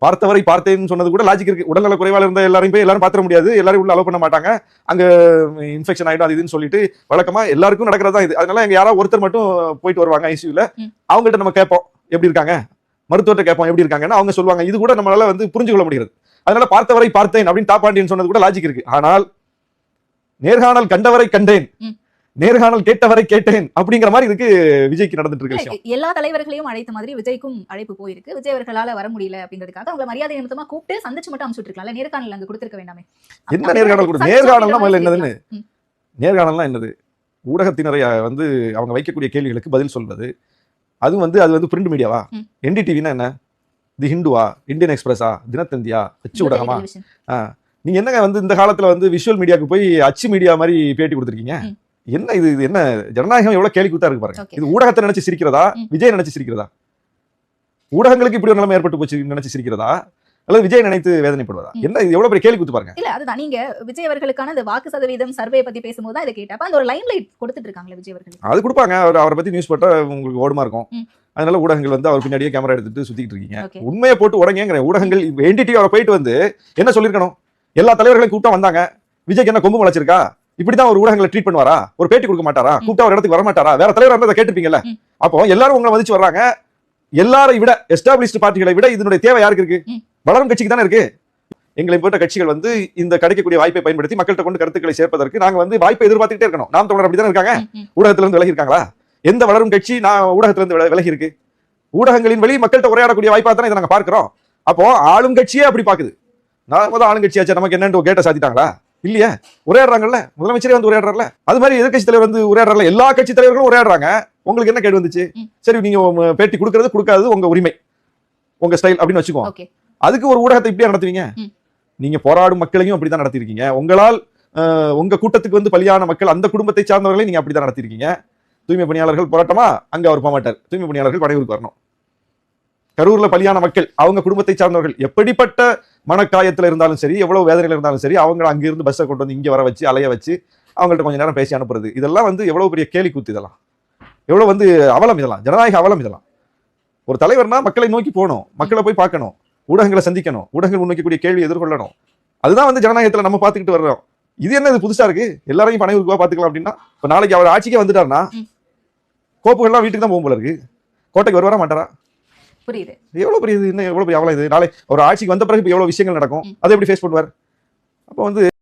பார்த்தவரை பார்த்தேன்னு சொன்னது கூட லாஜிக் இருக்கு. உடல்நல குறைவால இருந்த எல்லாரையும் போய் எல்லாரும் பாத்திர முடியாது, எல்லாரும் உள்ள அலோவ் பண்ண மாட்டாங்க, அங்க இன்ஃபெக்ஷன் ஆயிடும் அது இதுன்னு சொல்லிட்டு வழக்கமா எல்லாருக்கும் நடக்கிறதா இது. அதனால எங்க யாராவது ஒருத்தர் மட்டும் போயிட்டு வருவாங்க ஐசியூல, அவங்கள்ட்ட நம்ம கேட்போம் எப்படி இருக்காங்க, மருத்துவர்கிட்ட கேட்போம் எப்படி இருக்காங்கன்னு, அவங்க சொல்லுவாங்க. இது கூட நம்மளால வந்து புரிஞ்சு கொள்ள முடியாது. அதனால பார்த்தவரை பார்த்தேன் அப்படின்னு தாப்பாண்டியன் சொன்னது கூட லாஜிக் இருக்கு. ஆனால் நேர்காணல் கண்டவரை கண்டேன், நேர்காணல் கேட்டவரை கேட்டேன் அப்படிங்கிற மாதிரி இருக்கு விஜய்க்கு நடந்துட்டு இருக்க விஷயம். எல்லா தலைவர்களையும் அழைத்த மாதிரி விஜய்க்கும் அழைப்பு போயிருக்கு. விஜய் அவர்களால வர முடியல அப்படின்றதுக்காக அவங்க மரியாதை நிமித்தமா கூப்பிட்டு சந்திச்சு மட்டும் அனுப்பிச்சு விட்டுருக்கலாம்ல, நேர்காணல் அங்க கொடுத்திருக்க வேண்டாமே. என்ன நேர்காணல் கொடு, நேர்காணல்னா முதல்ல என்னதுன்னு, நேர்காணல்னா என்னது? ஊடகத்தினரை வந்து அவங்க வைக்கக்கூடிய கேள்விகளுக்கு பதில் சொல்வது. அது வந்து பிரிண்ட் மீடியாவா? என்டிடிவினா என்ன? தி ஹிந்துவா, இந்தியன் எக்ஸ்பிரஸா, தினத்தந்தியா, அச்சு ஊடகமா? நீங்க என்னங்க வந்து இந்த காலத்துல வந்து விஷுவல் மீடியாவுக்கு போய் அச்சு மீடியா மாதிரி பேட்டி கொடுத்துருக்கீங்க? என்ன இது? இது என்ன ஜனநாயகம்? எவ்வளவு கேலி கூத்தா இருக்கு பாருங்க. இது ஊடகத்தை நினைச்சு சிரிக்கிறதா, விஜய் நினைச்சு சிரிக்கிறதா? ஊடகங்களுக்கு இப்படி ஒரு நிலைமை ஏற்பட்டு போச்சு நினைச்சு சிரிக்கிறதா, அல்லது விஜய் நினைத்து வேதனைப்படுவதா? என்ன இது? எவ்வளவு பெரிய கேலி கூத்து பாருங்க. இல்ல அதுதான், நீங்க விஜய் அவர்களுக்கான இந்த வாக்கு சதவீதம் சர்வே பத்தி பேசும்போது தான் இதை கேட்டப்ப அந்த ஒரு லைம் லைட் கொடுத்துட்டு இருக்காங்களே விஜய் அவர்கள். அது கொடுப்பாங்க. அவரை பத்தி நியூஸ் போட்டா உங்களுக்கு ஓடுமா இருக்கும். அதனால ஊடகங்கள் வந்து அவர் பின்னாடியே கேமரா எடுத்துட்டு சுத்திட்டு இருக்கீங்க. உண்மையை போட்டு உடங்கிற ஊடகங்கள் என்டிடி அவரை போயிட்டு வந்து என்ன சொல்லிருக்கணும்? எல்லா தலைவர்களையும் கூட்டம் வந்தாங்க, விஜய்க்கு என்ன கொம்பு முளைச்சிருக்கா, இப்படிதான் ஒரு ஊடகங்களை ட்ரீட் பண்ணுவாரா, ஒரு பேட்டி கொடுக்க மாட்டாரா, கூப்பிட்டா ஒரு இடத்துக்கு வர மாட்டாரா, வேற தலைவர் இருந்தா கேட்டுப்பீங்கல்ல. அப்போ எல்லாரும் உங்களை மதிச்சு வர்றாங்க. எல்லாரை விட எஸ்டாப்ளிஷ்டு பார்ட்டிகளை விட இதனுடைய தேவை யாருக்கு இருக்கு? வளரும் கட்சிக்கு தானே இருக்கு. எங்களை போன்ற கட்சிகள் வந்து இந்த கிடைக்கக்கூடிய வாய்ப்பை பயன்படுத்தி மக்கள்கிட்ட கொண்டு கருத்துக்களை சேர்ப்பதற்கு நாங்க வந்து வாய்ப்பை எதிர்பார்த்துட்டே இருக்கணும். நாம் தமிழர் அப்படிதான் இருக்காங்க. ஊடகத்துல இருந்து விலகி இருக்காங்களா? எந்த வளரும் கட்சி நான் ஊடகத்துல இருந்து விலகி இருக்கு? ஊடகங்களின் வழி மக்கள்கிட்ட உரையாடக்கூடிய வாய்ப்பா தான் இதை நாங்க பார்க்கிறோம். அப்போ ஆளும் கட்சியே அப்படி பாக்குது. நான் முதல் ஆளுங்கட்சியாச்சு, நமக்கு என்னன்னு கேட்ட சாத்திட்டாங்களா? இல்லையா? உரையாடுறாங்கல்ல, முதலமைச்சரே வந்து உரையாடுறாங்கல்ல, அது மாதிரி எதிர்கட்சி தலைவர் வந்து உரையாடுறாங்க, எல்லா கட்சி தலைவர்களும் உரையாடுறாங்க. உங்களுக்கு என்ன கேடு வந்துச்சு? சரி, நீங்க பேட்டி கொடுக்கறது கொடுக்காதது உங்க உரிமை, உங்க ஸ்டைல் அப்படின்னு வச்சுக்கோ. அதுக்கு ஒரு ஊடகத்தை இப்படியா நடத்துவீங்க? நீங்க போராடும் மக்களையும் அப்படிதான் நடத்திருக்கீங்க. உங்களால் உங்க கூட்டத்துக்கு வந்து பலியான மக்கள், அந்த குடும்பத்தை சார்ந்தவர்களை நீங்க அப்படிதான் நடத்திருக்கீங்க. தூய்மை பணியாளர்கள் போராட்டமா, அங்க அவர் போக மாட்டார். தூய்மை பணியாளர்கள் படையூருக்கு வரணும். கரூர்ல பலியான மக்கள், அவங்க குடும்பத்தை சார்ந்தவர்கள் எப்படிப்பட்ட மனக்காயத்துல இருந்தாலும் சரி, எவ்வளவு வேதனையில இருந்தாலும் சரி, அவங்க அங்கிருந்து பஸ்ஸை கொண்டு வந்து இங்க வர வச்சு அலைய வச்சு அவங்கள்ட்ட கொஞ்ச நேரம் பேசி அனுப்புறது, இதெல்லாம் வந்து எவ்வளவு பெரிய கேலி கூத்து, இதெல்லாம் எவ்வளவு வந்து அவலம், இதெல்லாம் ஜனநாயக அவலம். இதெல்லாம் ஒரு தலைவர்னா மக்களை நோக்கி போகணும், மக்களை போய் பார்க்கணும், ஊடகங்களை சந்திக்கணும், ஊடகங்கள் முன்வைக்கக்கூடிய கேள்வி எதிர்கொள்ளணும். அதுதான் வந்து ஜனநாயகத்துல நம்ம பார்த்துக்கிட்டு வர்றோம். இது என்ன இது புதுசா இருக்கு? எல்லாரையும் பனையூருக்குவா பார்த்துக்கலாம் அப்படின்னா, இப்ப நாளைக்கு அவர் ஆட்சிக்கே வந்துட்டாருன்னா கோப்புகள்லாம் வீட்டுக்கு தான் போகும் போல இருக்கு. கோட்டைக்கு வருவாரா மாட்டாரா? புரியுது. எவ்வளவு பெரிய இது, என்ன எவ்வளவு பெரிய அவலம் இது. நாளை ஒரு ஆட்சிக்கு வந்த பிறகு எவ்வளவு விஷயங்கள் நடக்கும், அதை எப்படி ஃபேஸ் பண்ணுவார்? அப்போ வந்து